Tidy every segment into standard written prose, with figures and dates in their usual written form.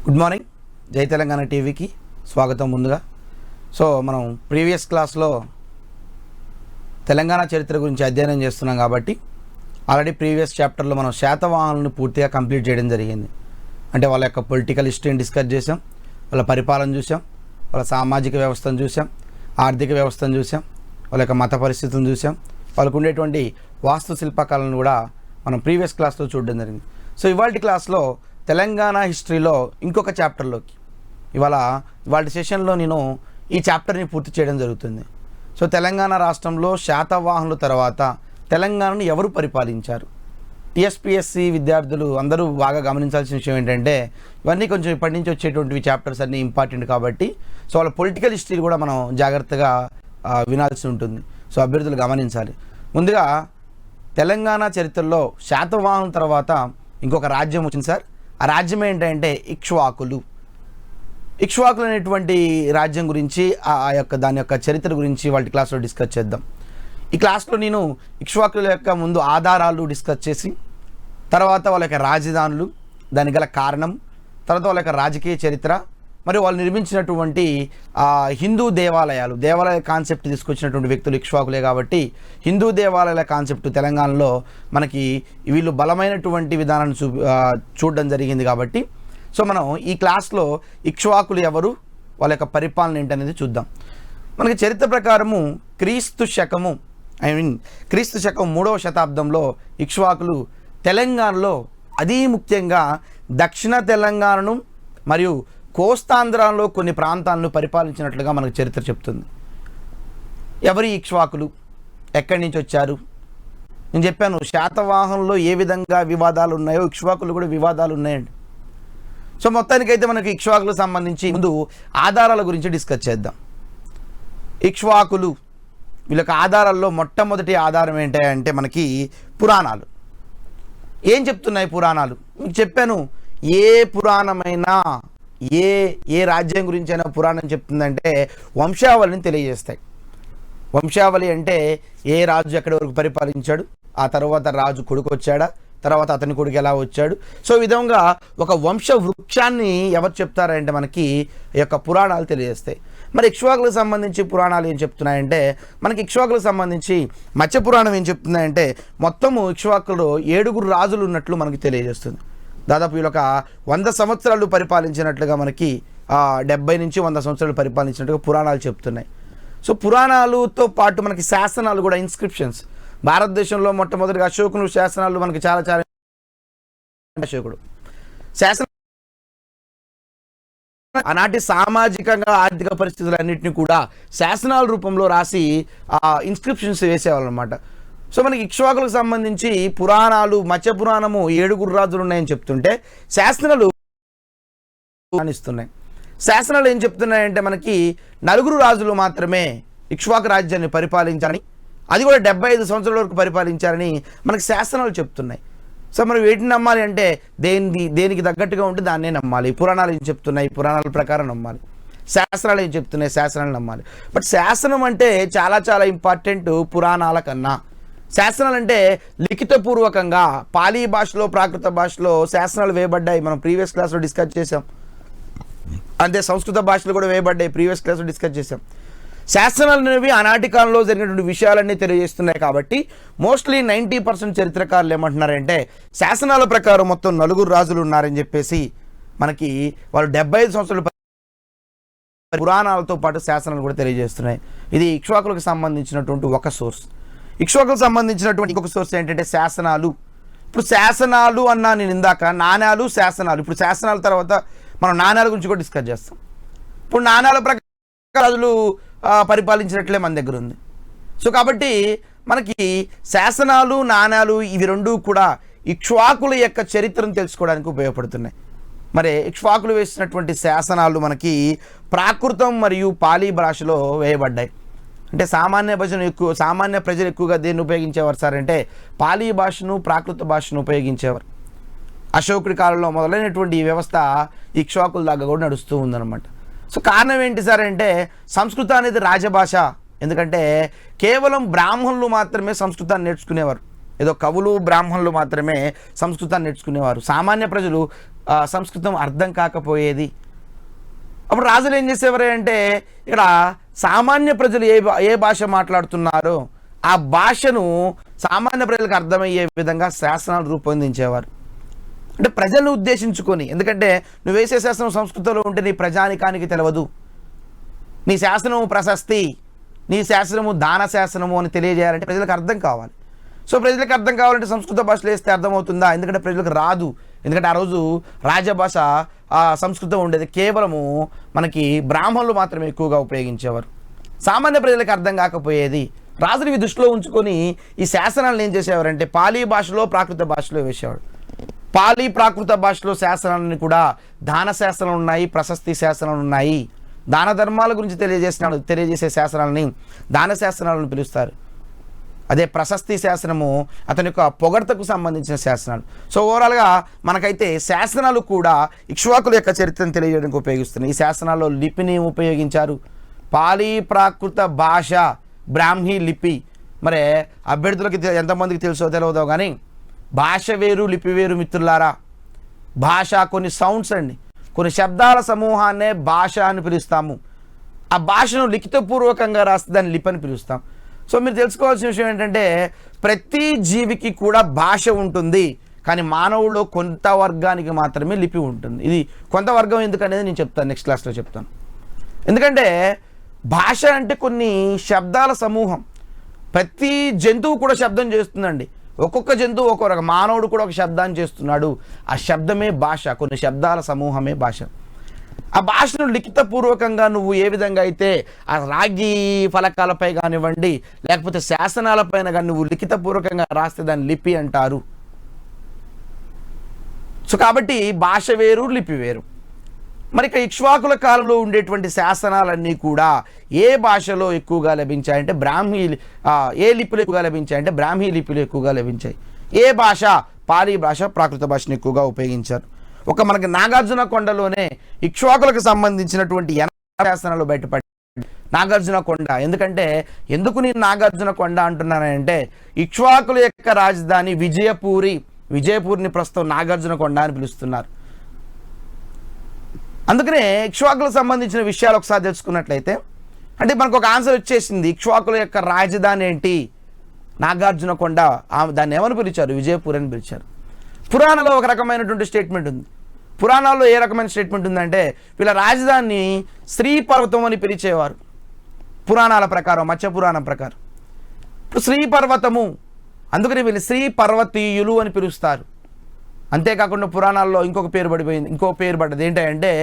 Good morning. జై తెలంగాణ టీవీకి స్వాగతం. ముందుగా మనం ప్రీవియస్ క్లాస్లో తెలంగాణ చరిత్ర గురించి అధ్యయనం చేస్తున్నాం కాబట్టి ఆల్రెడీ ప్రీవియస్ చాప్టర్లో మనం శాతవాహనులను పూర్తిగా కంప్లీట్ చేయడం జరిగింది. అంటే వాళ్ళ యొక్క పొలిటికల్ హిస్టరీని డిస్కస్ చేసాం, వాళ్ళ పరిపాలన చూసాం, వాళ్ళ సామాజిక వ్యవస్థను చూసాం, ఆర్థిక వ్యవస్థను చూసాం, వాళ్ళ యొక్క మత పరిస్థితులను చూసాం, వాళ్ళకు ఉండేటువంటి వాస్తు శిల్పకళను కూడా మనం ప్రీవియస్ క్లాస్లో చూడడం జరిగింది. ఇవాళ క్లాస్లో తెలంగాణ హిస్టరీలో ఇంకొక చాప్టర్లోకి ఇవాళ సెషన్లో నేను ఈ చాప్టర్ని పూర్తి చేయడం జరుగుతుంది. తెలంగాణ రాష్ట్రంలో శాతవాహనుల తర్వాత తెలంగాణను ఎవరు పరిపాలించారు? టీఎస్పీఎస్సీ విద్యార్థులు అందరూ బాగా గమనించాల్సిన విషయం ఏంటంటే ఇవన్నీ కొంచెం ఇప్పటి నుంచి వచ్చేటువంటి చాప్టర్స్ అన్నీ ఇంపార్టెంట్ కాబట్టి వాళ్ళ పొలిటికల్ హిస్టరీ కూడా మనం జాగ్రత్తగా వినాల్సి ఉంటుంది. అభ్యర్థులు గమనించాలి. ముందుగా తెలంగాణ చరిత్రలో శాతవాహనుల తర్వాత ఇంకొక రాజ్యం వచ్చింది సార్. ఆ రాజ్యం ఏంటంటే ఇక్ష్వాకులు అనేటువంటి రాజ్యం గురించి దాని యొక్క చరిత్ర గురించి వాళ్ళ క్లాస్లో డిస్కస్ చేద్దాం. ఈ క్లాస్లో నేను ఇక్ష్వాకుల యొక్క ముందు ఆధారాలు డిస్కస్ చేసి తర్వాత వాళ్ళ యొక్క రాజధానులు, దానికి గల కారణం, తర్వాత వాళ్ళ యొక్క రాజకీయ చరిత్ర, మరియు వాళ్ళు నిర్మించినటువంటి హిందూ దేవాలయ కాన్సెప్ట్ తీసుకొచ్చినటువంటి వ్యక్తులు ఇక్ష్వాకులే కాబట్టి హిందూ దేవాలయాల కాన్సెప్ట్ తెలంగాణలో మనకి వీళ్ళు బలమైనటువంటి విధానాన్ని చూడడం జరిగింది. కాబట్టి మనం ఈ క్లాస్లో ఇక్ష్వాకులు ఎవరు, వాళ్ళ యొక్క పరిపాలన ఏంటనేది చూద్దాం. మనకి చరిత్ర ప్రకారము క్రీస్తు శకం 3వ శతాబ్దంలో ఇక్ష్వాకులు తెలంగాణలో అదీ ముఖ్యంగా దక్షిణ తెలంగాణను మరియు కోస్తాంధ్రాలో కొన్ని ప్రాంతాలను పరిపాలించినట్లుగా మనకు చరిత్ర చెప్తుంది. ఎవరి ఇక్ష్వాకులు, ఎక్కడి నుంచి వచ్చారు? నేను చెప్పాను శాతవాహనంలో ఏ విధంగా వివాదాలు ఉన్నాయో ఇక్ష్వాకులు కూడా వివాదాలు ఉన్నాయండి. మొత్తానికైతే మనకి ఇక్ష్వాకులకు సంబంధించి ముందు ఆధారాల గురించి డిస్కస్ చేద్దాం. ఇక్ష్వాకులు వీళ్ళకి ఆధారాల్లో మొట్టమొదటి ఆధారం ఏంటంటే మనకి పురాణాలు. ఏం చెప్తున్నాయి పురాణాలు? మీకు చెప్పాను, ఏ పురాణమైనా ఏ రాజ్యం గురించి అయినా పురాణం చెప్తుందంటే వంశావళిని తెలియజేస్తాయి. వంశావళి అంటే ఏ రాజు ఎక్కడి వరకు పరిపాలించాడు, ఆ తర్వాత రాజు కొడుకు వచ్చాడా, తర్వాత అతని కొడుకు ఎలా వచ్చాడు. ఈ విధంగా ఒక వంశ వృక్షాన్ని ఎవరు చెప్తారంటే మనకి ఈ యొక్క పురాణాలు తెలియజేస్తాయి. మరి ఇక్ష్వాకులకు సంబంధించి పురాణాలు ఏం చెప్తున్నాయంటే మనకి ఇక్ష్వాకులకు సంబంధించి మత్స్య పురాణం ఏం చెప్తున్నాయంటే మొత్తము ఇక్ష్వాకులు 7 రాజులు ఉన్నట్లు మనకి తెలియజేస్తుంది. దాదాపు వీళ్ళొక 100 సంవత్సరాలు పరిపాలించినట్లుగా మనకి 70 నుంచి 100 సంవత్సరాలు పరిపాలించినట్టుగా పురాణాలు చెప్తున్నాయి. పురాణాలతో పాటు మనకి శాసనాలు కూడా, ఇన్స్క్రిప్షన్స్. భారతదేశంలో మొట్టమొదటిగా అశోకుని శాసనాలు మనకి చాలా అశోకుడు శాసన ఆనాటి సామాజికంగా ఆర్థిక పరిస్థితులన్నింటినీ కూడా శాసనాల రూపంలో రాసి ఇన్స్క్రిప్షన్స్ వేసేవాళ్ళు అనమాట. మనకి ఇక్ష్వాకులకు సంబంధించి పురాణాలు, మత్స్య పురాణము 7 రాజులు ఉన్నాయని చెప్తుంటే శాసనాలు ఇస్తున్నాయి. శాసనాలు ఏం చెప్తున్నాయంటే మనకి 4 రాజులు మాత్రమే ఇక్ష్వాకు రాజ్యాన్ని పరిపాలించాలని, అది కూడా 75 సంవత్సరాల వరకు పరిపాలించారని మనకి శాసనాలు చెప్తున్నాయి. మనం వేటిని నమ్మాలి అంటే దేనికి తగ్గట్టుగా ఉంటే దాన్నే నమ్మాలి. పురాణాలు ఏం చెప్తున్నాయి, పురాణాల ప్రకారం నమ్మాలి. శాస్త్రాలు ఏం చెప్తున్నాయి, శాసనాలు నమ్మాలి. బట్ శాసనం అంటే చాలా ఇంపార్టెంట్ పురాణాల కన్నా. శాసనాలు అంటే లిఖితపూర్వకంగా పాలీ భాషలో, ప్రాకృత భాషలో శాసనాలు వేయబడ్డాయి. మనం ప్రీవియస్ క్లాస్లో డిస్కస్ చేసాం. అంతే సంస్కృత భాషలో కూడా వేయబడ్డాయి, ప్రీవియస్ క్లాస్లో డిస్కస్ చేసాం. శాసనాలు అనేవి ఆనాటి కాలంలో జరిగినటువంటి విషయాలన్నీ తెలియజేస్తున్నాయి. కాబట్టి మోస్ట్లీ 90% చరిత్రకారులు ఏమంటున్నారంటే శాసనాల ప్రకారం మొత్తం 4 రాజులు ఉన్నారని చెప్పేసి మనకి వాళ్ళు 75 సంవత్సరాలు పురాణాలతో పాటు శాసనాలు కూడా తెలియజేస్తున్నాయి. ఇది ఇక్ష్వాకులకు సంబంధించినటువంటి ఒక సోర్స్. ఇక్ష్వాకులకు సంబంధించినటువంటి ఇంకొక సోర్స్ ఏంటంటే శాసనాలు. ఇప్పుడు శాసనాలు అన్నా నేను ఇందాక, నాణ్యాలు, శాసనాలు. ఇప్పుడు శాసనాల తర్వాత మనం నాణ్యాల గురించి కూడా డిస్కస్ చేస్తాం. ఇప్పుడు నాణ్యాల ప్రకారం రాజులు పరిపాలించినట్లే మన దగ్గర ఉంది. కాబట్టి మనకి శాసనాలు, నాణ్యాలు ఇవి 2 కూడా ఇక్ష్వాకుల యొక్క చరిత్రను తెలుసుకోవడానికి ఉపయోగపడుతున్నాయి. మరి ఇక్ష్వాకులు వేసినటువంటి శాసనాలు మనకి ప్రాకృతం మరియు పాలీ భాషలో వేయబడ్డాయి. అంటే సామాన్య ప్రజలు ఎక్కువగా దేన్ని ఉపయోగించేవారు సార్ అంటే పాలీ భాషను, ప్రాకృత భాషను ఉపయోగించేవారు. అశోకుడి కాలంలో మొదలైనటువంటి ఈ వ్యవస్థ ఇక్ష్వాకుల దాకా కూడా నడుస్తూ ఉందన్నమాట. కారణం ఏంటి సార్ అంటే సంస్కృతం అనేది రాజభాష. ఎందుకంటే కేవలం బ్రాహ్మణులు మాత్రమే సంస్కృతాన్ని నేర్చుకునేవారు. ఏదో కవులు బ్రాహ్మణులు మాత్రమే సంస్కృతాన్ని నేర్చుకునేవారు. సామాన్య ప్రజలు సంస్కృతం అర్థం కాకపోయేది. అప్పుడు రాజులు ఏం చేసేవారు అంటే ఇక్కడ సామాన్య ప్రజలు ఏ భాష మాట్లాడుతున్నారో ఆ భాషను సామాన్య ప్రజలకు అర్థమయ్యే విధంగా శాసనాలు రూపొందించేవారు. అంటే ప్రజలను ఉద్దేశించుకొని, ఎందుకంటే నువ్వు వేసే శాసనం సంస్కృతంలో ఉంటే నీ ప్రజానికానికి తెలియదు. నీ శాసనము ప్రశస్తి, నీ శాసనము దాన శాసనము అని తెలియజేయాలంటే ప్రజలకు అర్థం కావాలి. సో ప్రజలకు అర్థం కావాలంటే సంస్కృత భాషలో వేస్తే అర్థమవుతుందా? ఎందుకంటే ప్రజలకు రాదు. ఎందుకంటే ఆ రోజు రాజభాష సంస్కృతం ఉండేది. కేవలము మనకి బ్రాహ్మణులు మాత్రమే ఎక్కువగా ఉపయోగించేవారు. సామాన్య ప్రజలకు అర్థం కాకపోయేది. రాజులు ఇవి దృష్టిలో ఉంచుకొని ఈ శాసనాలను ఏం చేసేవారంటే పాలీ భాషలో ప్రాకృత భాషలో వేసేవాడు. పాలీ ప్రాకృత భాషలో శాసనాలని కూడా దాన శాసనాలు ఉన్నాయి, ప్రశస్తి శాసనాలు ఉన్నాయి. దాన ధర్మాల గురించి తెలియజేసే శాసనాలని దాన శాసనాలను పిలుస్తారు. అదే ప్రశస్తి శాసనము అతని యొక్క పొగడ్తకు సంబంధించిన శాసనాలు. సో ఓవరాల్గా మనకైతే శాసనాలు కూడా ఇక్ష్వాకుల యొక్క చరిత్రను తెలియజేయడానికి ఉపయోగిస్తున్నాయి. ఈ శాసనాల్లో లిపిని ఉపయోగించారు. పాలీ ప్రాకృత భాష, బ్రాహ్మీ లిపి. మరి అభ్యర్థులకి ఎంతమందికి తెలుసో తెలియదో కానీ భాష వేరు లిపి వేరు మిత్రులారా. భాష కొన్ని సౌండ్స్ అండి, కొన్ని శబ్దాల సమూహాన్నే భాష అని పిలుస్తాము. ఆ భాషను లిఖితపూర్వకంగా రాస్తే దాన్ని లిపి అని పిలుస్తాం. సో మీరు తెలుసుకోవాల్సిన విషయం ఏంటంటే ప్రతి జీవికి కూడా భాష ఉంటుంది, కానీ మానవుల్లో కొంత వర్గానికి మాత్రమే లిపి ఉంటుంది. ఇది కొంత వర్గం ఎందుకనేది నేను చెప్తాను, నెక్స్ట్ క్లాస్లో చెప్తాను. ఎందుకంటే భాష అంటే కొన్ని శబ్దాల సమూహం. ప్రతి జంతువు కూడా శబ్దం చేస్తుందండి. ఒక్కొక్క జంతువు ఒక్కొక్క, మానవుడు కూడా ఒక శబ్దాన్ని చేస్తున్నాడు. ఆ శబ్దమే భాష, కొన్ని శబ్దాల సమూహమే భాష. ఆ భాషను లిఖితపూర్వకంగా నువ్వు ఏ విధంగా అయితే ఆ రాగి ఫలకాలపై కానివ్వండి లేకపోతే శాసనాలపైన కానీ నువ్వు లిఖితపూర్వకంగా రాస్తే దాన్ని లిపి అంటారు. సో కాబట్టి భాష వేరు లిపి వేరు. మరి ఇక ఇక్ష్వాకుల కాలంలో ఉండేటువంటి శాసనాలన్నీ కూడా ఏ భాషలో ఎక్కువగా లభించాయంటే ఏ లిపిలో ఎక్కువగా లభించాయంటే బ్రాహ్మీ లిపిలో ఎక్కువగా లభించాయి. ఏ భాష? పాలీ భాష, ప్రాకృత భాషను ఎక్కువగా ఉపయోగించారు. ఒక మనకి నాగార్జున కొండలోనే ఇక్ష్వాకులకు సంబంధించినటువంటి 80 శాసనాలు బయటపడ్డాయి. నాగార్జున కొండ ఎందుకు నేను నాగార్జున కొండ అంటున్నానంటే ఇక్ష్వాకుల యొక్క రాజధాని విజయపూరిని ప్రస్తుతం నాగార్జున కొండ అని పిలుస్తున్నారు. అందుకనే ఇక్ష్వాకులకు సంబంధించిన విషయాలు ఒకసారి తెలుసుకున్నట్లయితే అంటే మనకు ఒక ఆన్సర్ వచ్చేసింది. ఇక్ష్వాకుల యొక్క రాజధాని ఏంటి? నాగార్జున కొండ. దాన్ని ఏమని పిలిచారు? విజయపూర్ అని పిలిచారు. పురాణాల్లో ఒక రకమైనటువంటి స్టేట్మెంట్ ఉంది. పురాణాల్లో ఏ రకమైన స్టేట్మెంట్ ఉందంటే వీళ్ళ రాజధానిని శ్రీ పర్వతం అని పిలిచేవారు. పురాణాల ప్రకారం, మత్స్య పురాణం ప్రకారం శ్రీ పర్వతము, అందుకని వీళ్ళు శ్రీ పర్వతీయులు అని పిలుస్తారు. అంతేకాకుండా పురాణాల్లో ఇంకొక పేరు పడ్డది ఏంటంటే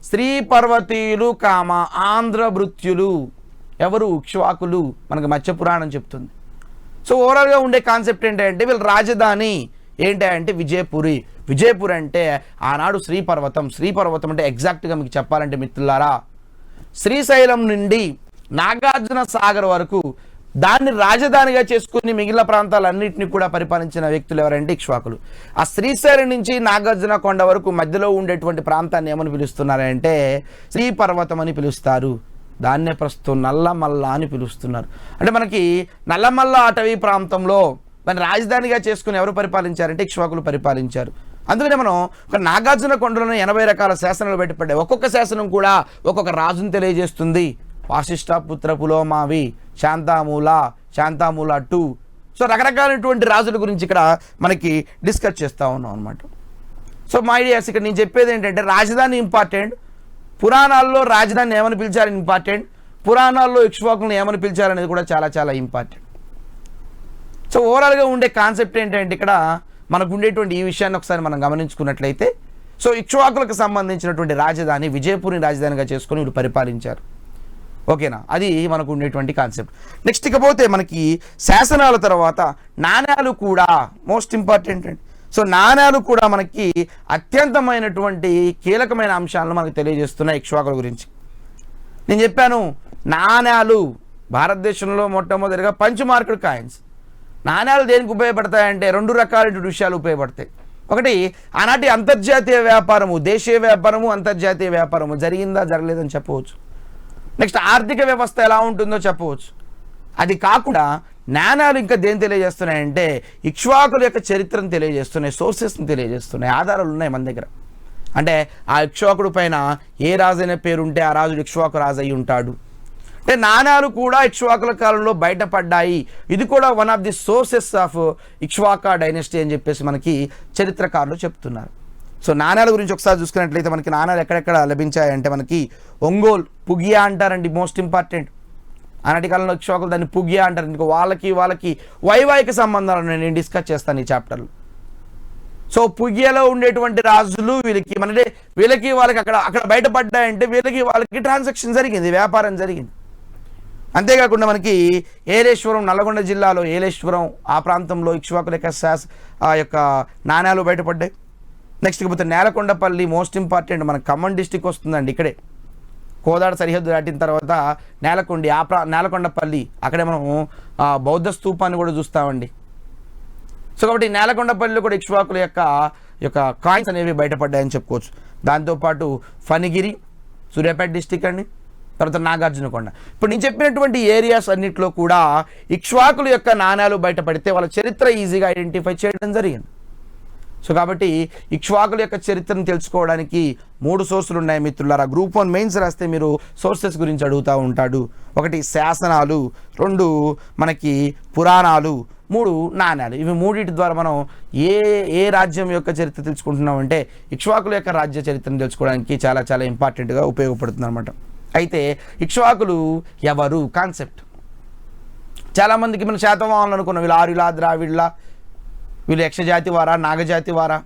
శ్రీ పర్వతీయులు ఆంధ్రభృత్యులు. ఎవరు? ఇక్ష్వాకులు. మనకు మత్స్య పురాణం చెప్తుంది. సో ఓవరాల్గా ఉండే కాన్సెప్ట్ ఏంటంటే వీళ్ళ రాజధాని ఏంటంటే విజయపూర్ అంటే ఆనాడు శ్రీపర్వతం అంటే ఎగ్జాక్ట్గా మీకు చెప్పాలంటే మిత్రులారా శ్రీశైలం నుండి నాగార్జున సాగర్ వరకు దాన్ని రాజధానిగా చేసుకుని మిగిలిన ప్రాంతాలన్నింటినీ కూడా పరిపాలించిన వ్యక్తులు ఎవరంటే ఇక్ష్వాకులు. ఆ శ్రీశైలం నుంచి నాగార్జున కొండ వరకు మధ్యలో ఉండేటువంటి ప్రాంతాన్ని ఏమని పిలుస్తున్నారంటే శ్రీపర్వతం అని పిలుస్తారు. దాన్నే ప్రస్తుతం నల్లమల్ల అని పిలుస్తున్నారు. అంటే మనకి నల్లమల్ల అటవీ ప్రాంతంలో దాన్ని రాజధానిగా చేసుకుని ఎవరు పరిపాలించారంటే ఇక్ష్వాకులు పరిపాలించారు. అందుకనే మనం ఒక నాగార్జున కొండలోనే 80 రకాల శాసనాలు బయటపడ్డాయి. ఒక్కొక్క శాసనం కూడా ఒక్కొక్క రాజును తెలియజేస్తుంది. వాసిష్ఠ పుత్ర పులోమావి, శాంతామూల 2. సో రకరకాలైనటువంటి రాజుల గురించి ఇక్కడ మనకి డిస్కస్ చేస్తూ ఉన్నాం అనమాట. సో మై డియర్స్, ఇక్కడ నేను చెప్పేది ఏంటంటే రాజధాని ఇంపార్టెంట్, పురాణాల్లో రాజధానిని ఏమని పిలిచారని ఇంపార్టెంట్, పురాణాల్లో ఇక్ష్వాకులను ఏమని పిలిచారనేది కూడా చాలా చాలా ఇంపార్టెంట్. సో ఓవరాల్గా ఉండే కాన్సెప్ట్ ఏంటంటే ఇక్కడ మనకు ఉండేటువంటి ఈ విషయాన్ని ఒకసారి మనం గమనించుకున్నట్లయితే సో ఇక్ష్వాకులకు సంబంధించినటువంటి రాజధాని విజయపూర్ని రాజధానిగా చేసుకొని వీళ్ళు పరిపాలించారు. ఓకేనా? అది మనకు ఉండేటువంటి కాన్సెప్ట్. నెక్స్ట్ ఇకపోతే మనకి శాసనాల తర్వాత నాణ్యాలు కూడా మోస్ట్ ఇంపార్టెంట్ అండి. సో నాణ్యాలు కూడా మనకి అత్యంతమైనటువంటి కీలకమైన అంశాలను మనకు తెలియజేస్తున్నాయి ఇక్ష్వాకుల గురించి. నేను చెప్పాను నాణ్యాలు భారతదేశంలో మొట్టమొదటిగా పంచ్-మార్క్డ్ కాయిన్స్. నాణ్యాలు దేనికి ఉపయోగపడతాయంటే 2 రకాల విషయాలు ఉపయోగపడతాయి. ఒకటి ఆనాటి అంతర్జాతీయ వ్యాపారము, దేశీయ వ్యాపారము, అంతర్జాతీయ వ్యాపారము జరిగిందా జరగలేదని చెప్పవచ్చు. నెక్స్ట్ ఆర్థిక వ్యవస్థ ఎలా ఉంటుందో చెప్పవచ్చు. అది కాకుండా నాణాలు ఇంకా దేని తెలియజేస్తున్నాయంటే ఇక్ష్వాకుల యొక్క చరిత్రను తెలియజేస్తున్నాయి, సోర్సెస్ని తెలియజేస్తున్నాయి, ఆధారాలు ఉన్నాయి మన దగ్గర. అంటే ఆ ఇక్ష్వాకుడు పైన ఏ రాజైన పేరుంటే ఆ రాజు ఇక్ష్వాకు రాజు అయి ఉంటాడు. అంటే నాణాలు కూడా ఇక్ష్వాకుల కాలంలో బయటపడ్డాయి. ఇది కూడా one of the sources of Ikshvaku dynasty అని చెప్పేసి మనకి చరిత్రకారులు చెప్తున్నారు. సో నాణాల గురించి ఒకసారి చూసుకున్నట్లయితే మనకి నాణాలు ఎక్కడెక్కడ లభించాయంటే మనకి ఒంగోలు పుగియా అంటారండి, మోస్ట్ ఇంపార్టెంట్. ఆనాటి కాలంలో ఇక్ష్వాకులు దాన్ని పుగియా అంటారు. ఇంకా వాళ్ళకి వైవాహిక సంబంధాలు నేను డిస్కస్ చేస్తాను ఈ చాప్టర్లో. సో పుగియాలో ఉండేటువంటి రాజులు వీళ్ళకి వాళ్ళకి అక్కడ బయటపడ్డాయంటే వాళ్ళకి ట్రాన్సాక్షన్ జరిగింది, వ్యాపారం జరిగింది. అంతేకాకుండా మనకి ఏలేశ్వరం, నల్లగొండ జిల్లాలో ఏలేశ్వరం ఆ ప్రాంతంలో ఇక్ష్వాకుల యొక్క నాణ్యాలు బయటపడ్డాయి. నెక్స్ట్ పోతే నేలకొండపల్లి, మోస్ట్ ఇంపార్టెంట్, మన ఖమ్మం డిస్టిక్ వస్తుందండి. ఇక్కడే కోదాడ సరిహద్దు దాటిన తర్వాత నేలకొండపల్లి, అక్కడే మనం బౌద్ధ స్తూపాన్ని కూడా చూస్తామండి. సో కాబట్టి నేలకొండపల్లిలో కూడా ఇక్ష్వాకుల యొక్క కాయిన్స్ అనేవి బయటపడ్డాయని చెప్పుకోవచ్చు. దాంతోపాటు ఫణిగిరి, సూర్యాపేట డిస్టిక్ అండి, తర్వాత నాగార్జునకొండ. ఇప్పుడు నేను చెప్పినటువంటి ఏరియాస్ అన్నింటిలో కూడా ఇక్ష్వాకుల యొక్క నాణ్యాలు బయటపడితే వాళ్ళ చరిత్ర ఈజీగా ఐడెంటిఫై చేయడం జరిగింది. సో కాబట్టి ఇక్ష్వాకుల యొక్క చరిత్రను తెలుసుకోవడానికి 3 సోర్సులు ఉన్నాయి మిత్రులారా. గ్రూప్ 1 మెయిన్స్ రాస్తే మీరు సోర్సెస్ గురించి అడుగుతూ ఉంటాడు. 1 శాసనాలు, 2 మనకి పురాణాలు, 3 నాణ్యాలు. ఇవి 3 ద్వారా మనం ఏ రాజ్యం యొక్క చరిత్ర తెలుసుకుంటున్నామంటే ఇక్ష్వాకుల యొక్క రాజ్య చరిత్రను తెలుసుకోవడానికి చాలా చాలా ఇంపార్టెంట్గా ఉపయోగపడుతుంది అనమాట. అయితే ఇక్ష్వాకులు ఎవరు కాన్సెప్ట్ చాలామందికి మనం శాతవాహనులు అనుకున్నాం. వీళ్ళు ఆర్యులా, ద్రావిడ్లా, వీళ్ళు యక్షజాతి వారా, నాగజాతి వారా,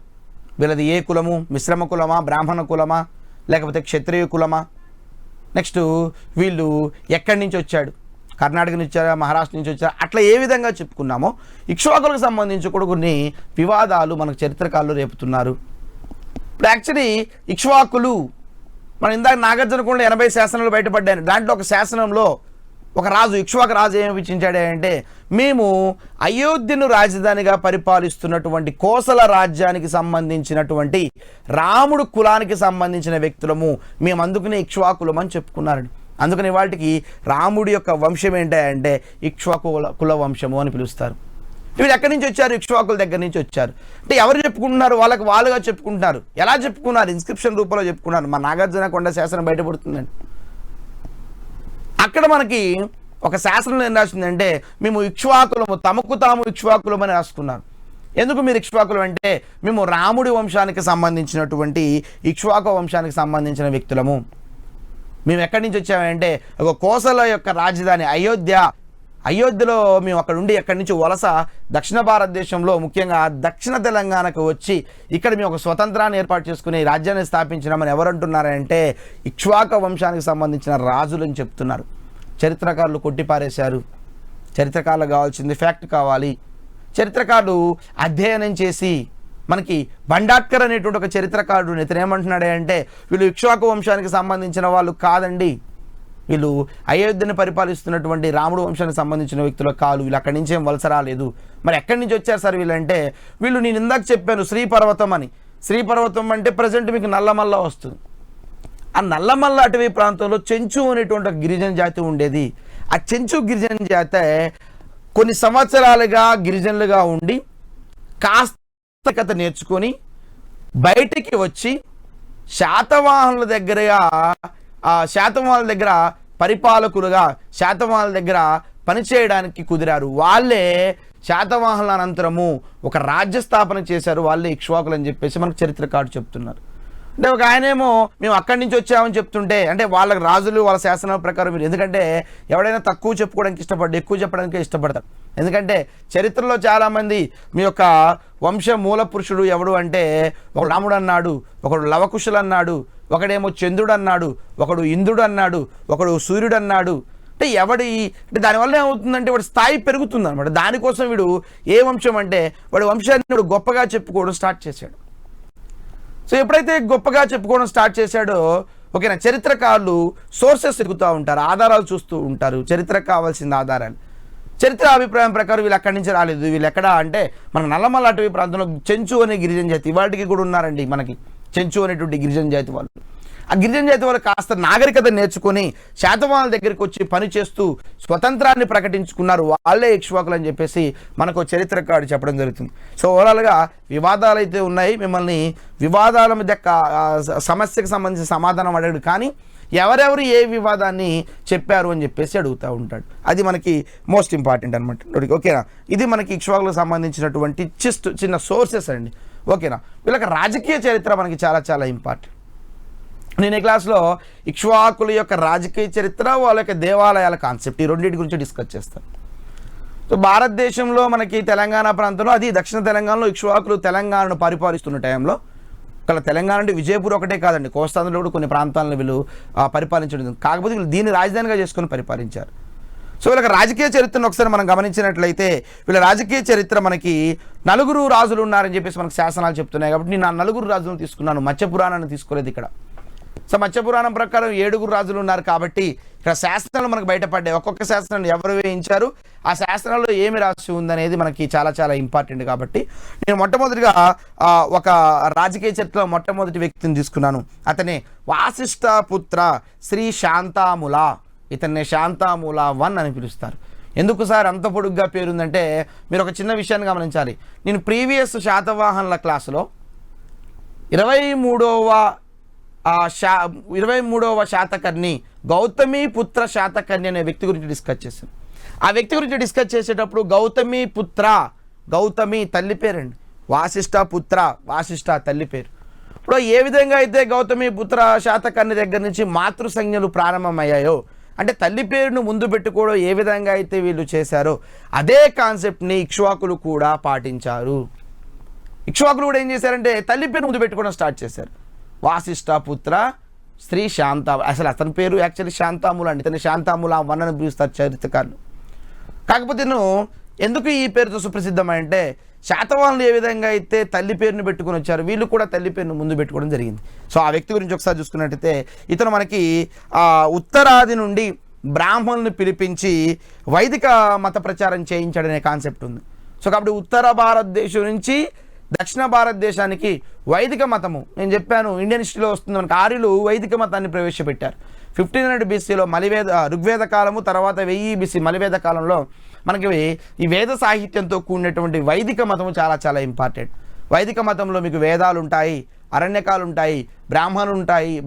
వీళ్ళది ఏ కులము, మిశ్రమ కులమా, బ్రాహ్మణ కులమా, లేకపోతే క్షత్రియ కులమా, నెక్స్ట్ వీళ్ళు ఎక్కడి నుంచి వచ్చాడు, కర్ణాటక నుంచి వచ్చారా, మహారాష్ట్ర నుంచి వచ్చారా, అట్లా ఏ విధంగా చెప్పుకున్నామో ఇక్ష్వాకులకు సంబంధించి కూడా కొన్ని వివాదాలు మనకు చరిత్రకారులు రేపుతున్నారు. ఇప్పుడు యాక్చువల్లీ ఇక్ష్వాకులు మనం ఇందాక నాగార్జునకొండలో 80 శాసనాలు బయటపడ్డాయి. దాంట్లో ఒక శాసనంలో ఒక రాజు, ఇక్ష్వాకు రాజు ఏమి విచించాడు అంటే, మేము అయోధ్యను రాజధానిగా పరిపాలిస్తున్నటువంటి కోసల రాజ్యానికి సంబంధించినటువంటి రాముడు కులానికి సంబంధించిన వ్యక్తులము, మేము అందుకనే ఇక్ష్వాకులం అని చెప్పుకున్నారండి. అందుకని వాటికి రాముడి యొక్క వంశం ఏంటంటే ఇక్ష్వాకు కుల వంశము అని పిలుస్తారు. వీళ్ళు ఎక్కడి నుంచి వచ్చారు? ఇక్ష్వాకుల దగ్గర నుంచి వచ్చారు. అంటే ఎవరు చెప్పుకుంటున్నారు? వాళ్ళుగా చెప్పుకుంటున్నారు. ఎలా చెప్పుకున్నారు? ఇన్స్క్రిప్షన్ రూపంలో చెప్పుకున్నారు. మా నాగార్జునకొండ శాసనం బయటపడుతుందండి. అక్కడ మనకి ఒక శాసనంలో ఏం రాసిందంటే, మేము ఇక్ష్వాకులము, తమకు తాము ఇక్ష్వాకులం అని రాసుకున్నారు. ఎందుకు మీరు ఇక్ష్వాకులం అంటే, మేము రాముడి వంశానికి సంబంధించినటువంటి ఇక్ష్వాకు వంశానికి సంబంధించిన వ్యక్తులము. మేము ఎక్కడి నుంచి వచ్చామంటే ఒక కోసల యొక్క రాజధాని అయోధ్యలో మేము అక్కడ ఉండి ఎక్కడి నుంచి వలస దక్షిణ భారతదేశంలో ముఖ్యంగా దక్షిణ తెలంగాణకు వచ్చి ఇక్కడ మేము ఒక స్వతంత్రాన్ని ఏర్పాటు చేసుకుని రాజ్యాన్ని స్థాపించినామని ఎవరంటున్నారంటే ఇక్ష్వాక వంశానికి సంబంధించిన రాజులని చెప్తున్నారు. చరిత్రకారులు కొట్టిపారేశారు. చరిత్రకారులకు కావాల్సింది ఫ్యాక్ట్ కావాలి. చరిత్రకారులు అధ్యయనం చేసి మనకి బండాట్కర్ అనేటువంటి ఒక చరిత్రకారుడు ఇతను ఏమంటున్నాడే అంటే, వీళ్ళు ఇక్ష్వాకు వంశానికి సంబంధించిన వాళ్ళు కాదండి, వీళ్ళు అయోధ్యను పరిపాలిస్తున్నటువంటి రాముడు వంశానికి సంబంధించిన వ్యక్తులు కాదు, వీళ్ళు అక్కడి నుంచి ఏం వలస రాలేదు. మరి ఎక్కడి నుంచి వచ్చారు సార్ వీళ్ళంటే, వీళ్ళు నేను ఇందాక చెప్పాను శ్రీపర్వతం అని. శ్రీపర్వతం అంటే ప్రజెంట్ మీకు నల్లమల్ల వస్తుంది. ఆ నల్లమల్ల అటవీ ప్రాంతంలో చెంచు అనేటువంటి ఒక గిరిజన జాతి ఉండేది. ఆ చెంచు గిరిజన జాతి కొన్ని సంవత్సరాలుగా గిరిజనులుగా ఉండి కాస్త కథ నేర్చుకొని బయటికి వచ్చి శాతవాహనుల దగ్గర పరిపాలకులుగా శాతవాహనుల దగ్గర పనిచేయడానికి కుదిరారు. వాళ్ళే శాతవాహనుల అనంతరము ఒక రాజ్య స్థాపన చేశారు. వాళ్ళే ఇక్ష్వాకులు అని చెప్పేసి మనకు చరిత్రకారుడు చెప్తున్నారు. అంటే ఒక ఆయనేమో మేము అక్కడి నుంచి వచ్చామని చెప్తుంటే, అంటే వాళ్ళ రాజులు వాళ్ళ శాసనాల ప్రకారం మీరు, ఎందుకంటే ఎవడైనా తక్కువ చెప్పుకోవడానికి ఎక్కువ చెప్పడానికి ఇష్టపడతారు. ఎందుకంటే చరిత్రలో చాలామంది మీ యొక్క వంశ మూల పురుషుడు ఎవడు అంటే ఒకడు రాముడు అన్నాడు, ఒకడు లవకుశులు అన్నాడు, ఒకడేమో చంద్రుడు అన్నాడు, ఒకడు ఇంద్రుడు అన్నాడు, ఒకడు సూర్యుడు అన్నాడు. అంటే దానివల్ల ఏమవుతుందంటే వాడి స్థాయి పెరుగుతుంది అనమాట. దానికోసం వీడు ఏ వంశం అంటే వాడి వంశాన్ని గొప్పగా చెప్పుకోవడం స్టార్ట్ చేశాడు. సో ఎప్పుడైతే గొప్పగా చెప్పుకోవడం స్టార్ట్ చేశాడో, ఓకేనా, చరిత్రకారులు సోర్సెస్ ఎదుగుతూ ఉంటారు, ఆధారాలు చూస్తూ ఉంటారు. చరిత్రకు కావాల్సిన ఆధారాలు. చరిత్ర అభిప్రాయం ప్రకారం వీళ్ళు అక్కడి నుంచి రాలేదు. వీళ్ళు ఎక్కడ అంటే మన నల్లమల్ల అటవీ ప్రాంతంలో చెంచు అనే గిరిజన జాతి వాటికి కూడా ఉన్నారండి. మనకి చెంచు అనేటువంటి గిరిజన జాతి వాళ్ళు ఆ గిరిజన జాతి వాళ్ళు కాస్త నాగరికత నేర్చుకొని శాతవాహనుల దగ్గరికి వచ్చి పని చేస్తూ స్వతంత్రాన్ని ప్రకటించుకున్నారు, వాళ్ళే ఇక్ష్వాకులు అని చెప్పేసి మనకు చరిత్రకారుడు చెప్పడం జరుగుతుంది. సో ఓవరాల్గా వివాదాలు అయితే ఉన్నాయి, మిమ్మల్ని వివాదాల మధ్య సమస్యకు సంబంధించిన సమాధానం అడగడు, కానీ ఎవరెవరు ఏ వివాదాన్ని చెప్పారు అని చెప్పేసి అడుగుతూ ఉంటాడు. అది మనకి మోస్ట్ ఇంపార్టెంట్ అనమాట. ఓకేనా, ఇది మనకి ఇక్ష్వాకులకు సంబంధించినటువంటి చిన్న సోర్సెస్ అండి. ఓకేనా, వీళ్ళకి రాజకీయ చరిత్ర మనకి చాలా చాలా ఇంపార్టెంట్. నేను ఈ క్లాస్లో ఇక్ష్వాకుల యొక్క రాజకీయ చరిత్ర, వాళ్ళ యొక్క దేవాలయాల కాన్సెప్ట్, ఈ రెండింటి గురించి డిస్కస్ చేస్తాను. సో భారతదేశంలో మనకి తెలంగాణ ప్రాంతంలో, అది దక్షిణ తెలంగాణలో ఇక్ష్వాకులు తెలంగాణను పరిపాలిస్తున్న టైంలో, ఇక్కడ తెలంగాణ అంటే విజయపూర్ ఒకటే కాదండి, కోస్తాంధ్రలో కూడా కొన్ని ప్రాంతాలను వీళ్ళు పరిపాలించడం, కాకపోతే వీళ్ళు దీన్ని రాజధానిగా చేసుకొని పరిపాలించారు. సో వీళ్ళకి రాజకీయ చరిత్రను ఒకసారి మనం గమనించినట్లయితే, వీళ్ళ రాజకీయ చరిత్ర మనకి 4 రాజులు ఉన్నారని చెప్పేసి మనకు శాసనాలు చెప్తున్నాయి. కాబట్టి నేను ఆ 4 రాజులను తీసుకున్నాను, మత్స్య పురాణాన్ని తీసుకోలేదు ఇక్కడ. సో మత్స్య పురాణం ప్రకారం 7 రాజులు ఉన్నారు. కాబట్టి ఇక్కడ శాసనాలు మనకు బయటపడ్డాయి, ఒక్కొక్క శాసనాన్ని ఎవరు వేయించారు, ఆ శాసనాల్లో ఏమి రాసి ఉందనేది మనకి చాలా చాలా ఇంపార్టెంట్. కాబట్టి నేను మొట్టమొదటిగా ఒక రాజకీయ చరిత్రలో మొట్టమొదటి వ్యక్తిని తీసుకున్నాను. అతనే వాసిష్ఠ పుత్ర శ్రీ శాంతాముల. ఇతన్ని శాంతాముల 1 అని పిలుస్తారు. ఎందుకు సార్ అంత పొడుగ్గా పేరుందంటే, మీరు ఒక చిన్న విషయాన్ని గమనించాలి. నేను ప్రీవియస్ శాతవాహనుల క్లాసులో 23వ శాతకర్ణి గౌతమి పుత్ర శాతకర్ణి అనే వ్యక్తి గురించి డిస్కస్ చేశాను. ఆ వ్యక్తి గురించి డిస్కస్ చేసేటప్పుడు గౌతమి పుత్ర, గౌతమి తల్లి పేరండి, వాసిష్ఠ పుత్ర, వాసిష్ఠ తల్లి పేరు. ఇప్పుడు ఏ విధంగా అయితే గౌతమి పుత్ర శాతకర్ణి దగ్గర నుంచి మాతృ సంజ్ఞలు ప్రారంభమయ్యాయో, అంటే తల్లి పేరును ముందు పెట్టుకోవడం ఏ విధంగా అయితే వీళ్ళు చేశారో, అదే కాన్సెప్ట్ని ఇక్ష్వాకులు కూడా పాటించారు. ఇక్ష్వాకులు కూడా ఏం చేశారంటే తల్లి పేరు ముందు పెట్టుకోవడం స్టార్ట్ చేశారు. వాసిష్ఠ పుత్ర శ్రీ శాంత, అసలు అతని పేరు యాక్చువల్లీ శాంతాముల అండి, ఇతని శాంతాముల 1 అని పిలుస్తారు చరిత్రకారులు. కాకపోతే ఎందుకు ఈ పేరుతో సుప్రసిద్ధమంటే, శాతవాహనులు ఏ విధంగా అయితే తల్లి పేరుని పెట్టుకుని వచ్చారు, వీళ్ళు కూడా తల్లి పేరును ముందు పెట్టుకోవడం జరిగింది. సో ఆ వ్యక్తి గురించి ఒకసారి చూసుకున్నట్టయితే, ఇతను మనకి ఉత్తరాది నుండి బ్రాహ్మణులను పిలిపించి వైదిక మత ప్రచారం చేయించాడనే కాన్సెప్ట్ ఉంది. సో కాబట్టి ఉత్తర భారతదేశం నుంచి దక్షిణ భారతదేశానికి వైదిక మతము, నేను చెప్పాను ఇండియన్ హిస్టరీలో వస్తుంది మనకి, ఆర్యులు వైదిక మతాన్ని ప్రవేశపెట్టారు. 1500 BCలో ఋగ్వేద కాలము, తర్వాత 1000 BC మలివేద కాలంలో మనకి ఈ వేద సాహిత్యంతో కూడినటువంటి వైదిక మతము చాలా చాలా ఇంపార్టెంట్. వైదిక మతంలో మీకు వేదాలు ఉంటాయి, అరణ్యకాలు ఉంటాయి,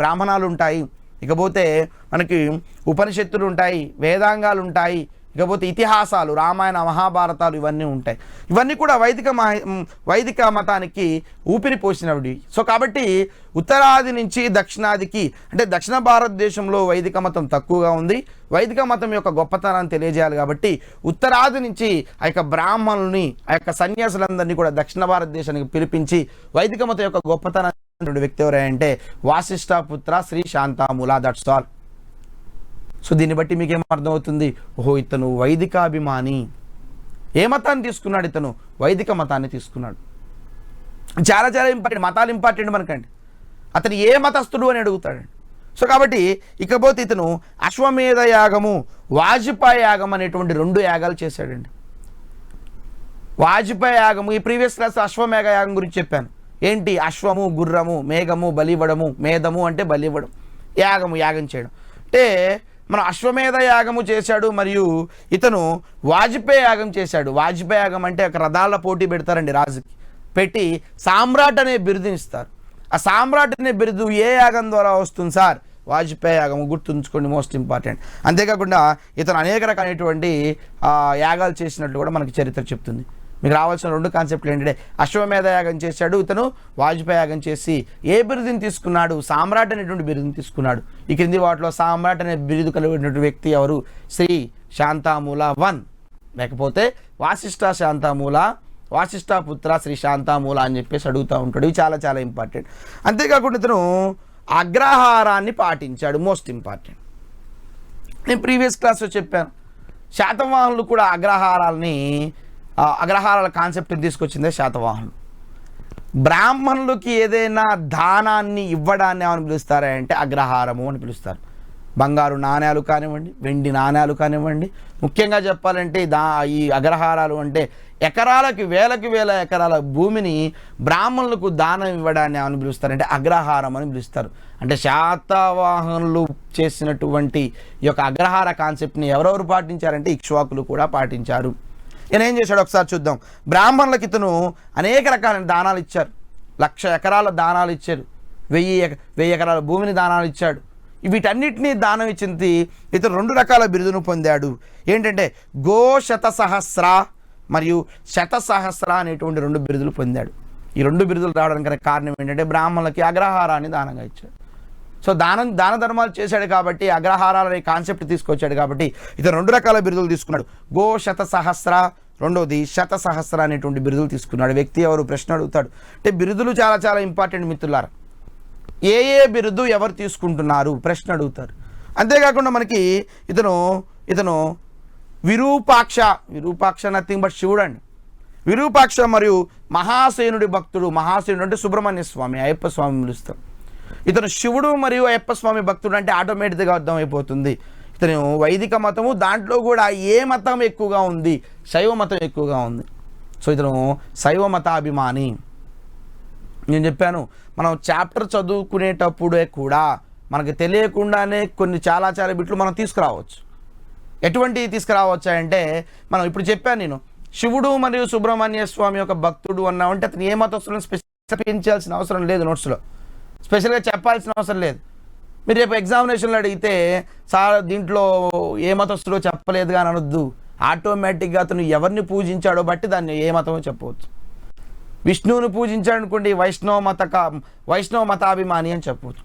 బ్రాహ్మణాలు ఉంటాయి, ఇకపోతే మనకి ఉపనిషత్తులు ఉంటాయి, వేదాంగాలు ఉంటాయి, ఇకపోతే ఇతిహాసాలు, రామాయణ మహాభారతాలు ఇవన్నీ ఉంటాయి. ఇవన్నీ కూడా వైదిక మతానికి ఊపిరి పోసినవి. సో కాబట్టి ఉత్తరాది నుంచి దక్షిణాదికి, అంటే దక్షిణ భారతదేశంలో వైదిక మతం తక్కువగా ఉంది, వైదిక మతం యొక్క గొప్పతనాన్ని తెలియజేయాలి. కాబట్టి ఉత్తరాది నుంచి ఆ యొక్క బ్రాహ్మణుల్ని, ఆ యొక్క సన్యాసులందరినీ కూడా దక్షిణ భారతదేశానికి పిలిపించి వైదిక మతం యొక్క గొప్పతనాన్ని వ్యక్తి ఎవరంటే Vasishtha putra Shri Santamula. That's all. So దీన్ని బట్టి మీకేం అర్థమవుతుంది, ఓహో ఇతను వైదికాభిమాని. ఏ మతాన్ని తీసుకున్నాడు ఇతను? వైదిక మతాన్ని తీసుకున్నాడు. చాలా చాలా ఇంపార్టెంట్, మతాలు ఇంపార్టెంట్ మనకండి. అతను ఏ మతస్థుడు అని అడుగుతాడండి. సో కాబట్టి ఇకపోతే ఇతను అశ్వమేధ యాగము, వాజపేయ యాగం అనేటువంటి 2 యాగాలు చేశాడండి. వాజపేయ యాగము, ఈ ప్రీవియస్ క్లాస్ అశ్వమేధ యాగం గురించి చెప్పాను. ఏంటి? అశ్వము, గుర్రము, మేఘము, బలివ్వడము, మేధము అంటే బలివ్వడం, యాగం చేయడం. అంటే మనం అశ్వమేధ యాగము చేశాడు, మరియు ఇతను వాజపేయ యాగం చేశాడు. వాజపేయ యాగం అంటే ఒక రథాల పోటీ పెడతారండి, రాజుకి పెట్టి సామ్రాట్ అనే బిరుదుని ఇస్తారు. ఆ సామ్రాట్ అనే బిరుదు ఏ యాగం ద్వారా వస్తుంది సార్? వాజపేయ యాగము. గుర్తుంచుకోండి, మోస్ట్ ఇంపార్టెంట్. అంతేకాకుండా ఇతను అనేక రకాలైనటువంటి యాగాలు చేసినట్లు కూడా మనకి చరిత్ర చెప్తుంది. మీకు రావాల్సిన 2 కాన్సెప్ట్లు ఏంటంటే, అశ్వమేధ యాగం చేశాడు ఇతను, వాజపేయ యాగం చేసి ఏ బిరుదుని తీసుకున్నాడు? సామ్రాట్ అనేటువంటి బిరుదుని తీసుకున్నాడు. ఈ క్రింది వాటిలో సామ్రాట్ అనే బిరుదు కలిగినటువంటి వ్యక్తి ఎవరు? శ్రీ శాంతాముల 1, లేకపోతే వాసిష్ఠ శాంతాముల, వాసిష్ఠ పుత్ర శ్రీ శాంతాముల అని చెప్పేసి అడుగుతూ ఉంటాడు. ఇవి చాలా చాలా ఇంపార్టెంట్. అంతేకాకుండా ఇతను అగ్రహారాన్ని పాటించాడు, మోస్ట్ ఇంపార్టెంట్. నేను ప్రీవియస్ క్లాస్లో చెప్పాను, శాతవాహనులు కూడా అగ్రహారాల కాన్సెప్ట్ని తీసుకొచ్చిందే శాతవాహనులు. బ్రాహ్మణులకి ఏదైనా దానాన్ని ఇవ్వడాన్ని ఏమని పిలుస్తారా అంటే అగ్రహారము అని పిలుస్తారు. బంగారు నాణ్యాలు కానివ్వండి, వెండి నాణ్యాలు కానివ్వండి. ముఖ్యంగా చెప్పాలంటే ఈ అగ్రహారాలు అంటే ఎకరాలకి వేల ఎకరాల భూమిని బ్రాహ్మణులకు దానం ఇవ్వడాన్ని అని పిలుస్తారు, అంటే అగ్రహారం అని పిలుస్తారు. అంటే శాతవాహనులు చేసినటువంటి ఈ యొక్క అగ్రహార కాన్సెప్ట్ని ఎవరెవరు పాటించారంటే ఇక్ష్వాకులు కూడా పాటించారు. ఈయన ఏం చేశాడు ఒకసారి చూద్దాం. బ్రాహ్మణులకు ఇతను అనేక రకాలైన దానాలు ఇచ్చారు. 1,00,000 ఎకరాల దానాలు ఇచ్చారు, 1000 ఎకరాల భూమిని దానాలు ఇచ్చాడు. వీటన్నిటినీ దానం ఇచ్చింది ఇతను 2 రకాల బిరుదును పొందాడు. ఏంటంటే గోశతసహస్ర మరియు శతసహస్ర అనేటువంటి 2 బిరుదులు పొందాడు. ఈ 2 బిరుదులు రావడానికి కారణం ఏంటంటే బ్రాహ్మణులకి అగ్రహారాన్ని దానంగా ఇచ్చాడు. సో దాన ధర్మాలు చేశాడు కాబట్టి అగ్రహారాలు అనే కాన్సెప్ట్ తీసుకొచ్చాడు కాబట్టి ఇతను 2 రకాల బిరుదులు తీసుకున్నాడు. గోశతసహస్ర, రెండోది శతసహస్ర అనేటువంటి బిరుదులు తీసుకున్నాడు. వ్యక్తి ఎవరు ప్రశ్న అడుగుతాడు. అంటే బిరుదులు చాలా చాలా ఇంపార్టెంట్ మిత్రులారా. ఏ బిరుదు ఎవరు తీసుకుంటున్నారు ప్రశ్న అడుగుతారు. అంతేకాకుండా మనకి ఇతను విరూపాక్ష నథింగ్ బట్ శివుడు అండి. విరూపాక్ష మరియు మహాసేనుడి భక్తుడు. మహాసేనుడు అంటే సుబ్రహ్మణ్య స్వామి, అయ్యప్ప స్వామి పిలుస్తాం. ఇతను శివుడు మరియు అయ్యప్ప స్వామి భక్తుడు అంటే ఆటోమేటిక్గా అర్థమైపోతుంది. ఇతను వైదిక మతము, దాంట్లో కూడా ఏ మతం ఎక్కువగా ఉంది? శైవ మతం ఎక్కువగా ఉంది. సో ఇతను శైవ మతాభిమాని. నేను చెప్పాను, మనం చాప్టర్ చదువుకునేటప్పుడే కూడా మనకు తెలియకుండానే కొన్ని చాలా బిట్లు మనం తీసుకురావచ్చు. ఎటువంటివి తీసుకురావచ్చాయంటే, మనం ఇప్పుడు చెప్పాను నేను, శివుడు మరియు సుబ్రహ్మణ్య స్వామి యొక్క భక్తుడు అన్నామంటే అతను ఏ మతస్థులను స్పెసిఫించాల్సిన అవసరం లేదు, నోట్స్లో స్పెషల్గా చెప్పాల్సిన అవసరం లేదు. మీరు రేపు ఎగ్జామినేషన్లో అడిగితే సార్ దీంట్లో ఏ మతస్థులో చెప్పలేదు అని అనొద్దు. ఆటోమేటిక్గా అతను ఎవరిని పూజించాడో బట్టి దాన్ని ఏ మతమో చెప్పవచ్చు. విష్ణువుని పూజించాడనుకోండి వైష్ణవ మతాభిమాని అని చెప్పవచ్చు.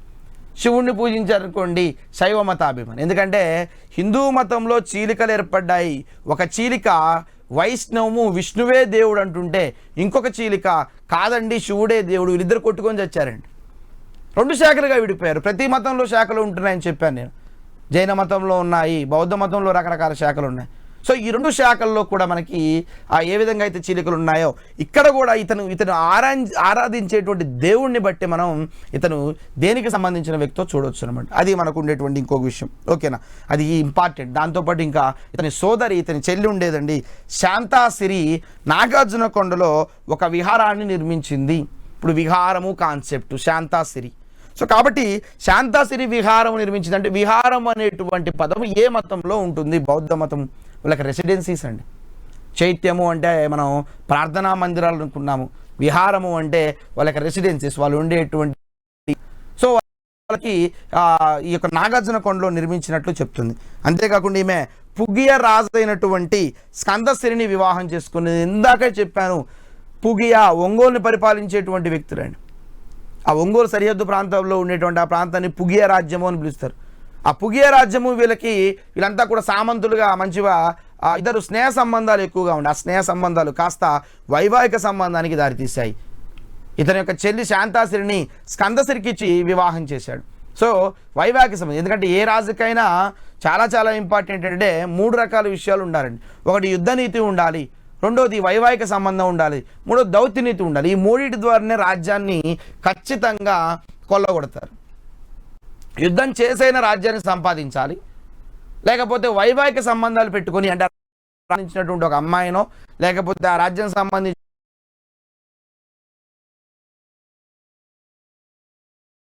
శివుణ్ణి పూజించారనుకోండి శైవ మతాభిమాని. ఎందుకంటే హిందూ మతంలో చీలికలు ఏర్పడ్డాయి. ఒక చీలిక వైష్ణవము విష్ణువే దేవుడు అంటుంటే, ఇంకొక చీలిక కాదండి శివుడే దేవుడు. వీళ్ళిద్దరు కొట్టుకొని చచ్చారండి. 2 శాఖలుగా విడిపోయారు. ప్రతి మతంలో శాఖలు ఉంటున్నాయని చెప్పాను నేను. జైన మతంలో ఉన్నాయి, బౌద్ధ మతంలో రకరకాల శాఖలు ఉన్నాయి. సో ఈ 2 శాఖల్లో కూడా మనకి ఏ విధంగా అయితే చీలికలు ఉన్నాయో ఇక్కడ కూడా ఇతను ఆరాధించేటువంటి దేవుణ్ణి బట్టి మనం ఇతను దేనికి సంబంధించిన వ్యక్తితో చూడవచ్చు అనమాట. అది మనకు ఉండేటువంటి ఇంకొక విషయం. ఓకేనా, అది ఇంపార్టెంట్. దాంతోపాటు ఇంకా ఇతని సోదరి, ఇతని చెల్లి ఉండేదండి శాంతాసిరి, నాగార్జున కొండలో ఒక విహారాన్ని నిర్మించింది. ఇప్పుడు విహారము కాన్సెప్ట్ శాంతాసిరి. సో కాబట్టి శాంతాసిరి విహారం నిర్మించింది. అంటే విహారం అనేటువంటి పదం ఏ మతంలో ఉంటుంది? బౌద్ధ మతం. వాళ్ళకి రెసిడెన్సీస్ అండి. చైత్యము అంటే మనం ప్రార్థనా మందిరాలు అనుకున్నాము, విహారము అంటే వాళ్ళకి రెసిడెన్సీస్, వాళ్ళు ఉండేటువంటి. సో వాళ్ళకి ఈ యొక్క నాగార్జున కొండలో నిర్మించినట్లు చెప్తుంది. అంతేకాకుండా ఈమె పుగియ రాజు అయినటువంటి స్కందసిరిని వివాహం చేసుకునేది. ఇందాకే చెప్పాను, పుగియ ఒంగోలుని పరిపాలించేటువంటి వ్యక్తులండి. ఆ ఒంగోలు సరిహద్దు ప్రాంతంలో ఉండేటువంటి ఆ ప్రాంతాన్ని పుగియ రాజ్యము అని పిలుస్తారు. ఆ పుగియ రాజ్యము వీళ్ళంతా కూడా సామంతులుగా మంచిగా ఇద్దరు స్నేహ సంబంధాలు ఎక్కువగా ఉండే. ఆ స్నేహ సంబంధాలు కాస్త వైవాహిక సంబంధానికి దారితీశాయి. ఇతని యొక్క చెల్లి శాంతాసిరిని స్కందసిరికి ఇచ్చి వివాహం చేశాడు. సో వైవాహిక సంబంధం, ఎందుకంటే ఏ రాజుకైనా చాలా ఇంపార్టెంట్ అంటే 3 రకాల విషయాలు ఉండాలండి. ఒకటి యుద్ధ నీతి ఉండాలి, రెండోది వైవాహిక సంబంధం ఉండాలి, మూడోది దౌత్యనీతి ఉండాలి. ఈ 3 ద్వారానే రాజ్యాన్ని ఖచ్చితంగా కొల్లగొడతారు. యుద్ధం చేసైన రాజ్యాన్ని సంపాదించాలి, లేకపోతే వైవాహిక సంబంధాలు పెట్టుకొని అంటే సంబంధించినటువంటి ఒక అమ్మాయినో లేకపోతే ఆ రాజ్యం సంబంధించిన